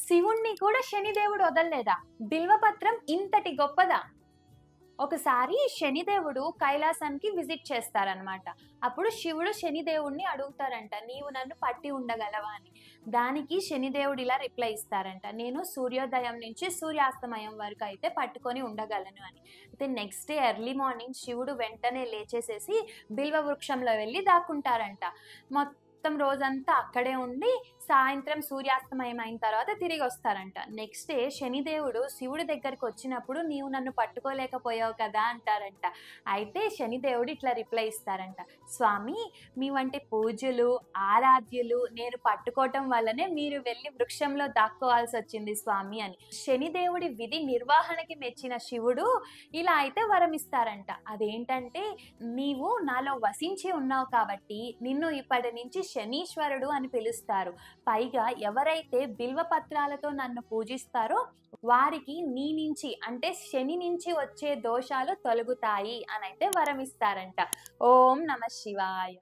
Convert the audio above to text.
శివుణ్ణి కూడా శనిదేవుడు వదలలేదా? బిల్వపత్రం ఇంతటి గొప్పదా? ఒకసారి శనిదేవుడు కైలాసానికి విజిట్ చేస్తారనమాట. అప్పుడు శివుడు శనిదేవుడిని అడుగుతారంట, నీవు నన్ను పట్టి ఉండగలవా అని. దానికి శనిదేవుడు ఇలా రిప్లై ఇస్తారంట, నేను సూర్యోదయం నుంచి సూర్యాస్తమయం వరకు అయితే పట్టుకొని ఉండగలను అని. అయితే నెక్స్ట్ డే ఎర్లీ మార్నింగ్ శివుడు వెంటనే లేచేసేసి బిల్వ వృక్షంలో వెళ్ళి దాక్కుంటారంట. మొత్తం రోజంతా అక్కడే ఉండి సాయంత్రం సూర్యాస్తమయం అయిన తర్వాత తిరిగి వస్తారంట. నెక్స్ట్ డే శనిదేవుడు శివుడి దగ్గరికి వచ్చినప్పుడు, నీవు నన్ను పట్టుకోలేకపోయావు కదా అంటారంట. అయితే శనిదేవుడు ఇట్లా రిప్లై ఇస్తారంట, స్వామి, మీ వంటి పూజలు ఆరాధ్యులు నేను పట్టుకోవటం వల్లనే మీరు వెళ్ళి వృక్షంలో దాక్కోవాల్సి వచ్చింది స్వామి అని. శనిదేవుడి విధి నిర్వహణకి మెచ్చిన శివుడు ఇలా అయితే వరం ఇస్తారంట. అదేంటంటే, నీవు నాలో వసించి ఉన్నావు కాబట్టి నిన్ను ఇప్పటి నుంచి శనీశ్వరుడు అని పిలుస్తారు. పైగా ఎవరైతే బిల్వపత్రాలతో నన్ను పూజిస్తారో వారికి నీ నుంచి అంటే శని నుంచి వచ్చే దోషాలు తొలగుతాయి అని అయితే వరం ఇస్తారంట. ఓం నమః శివాయ.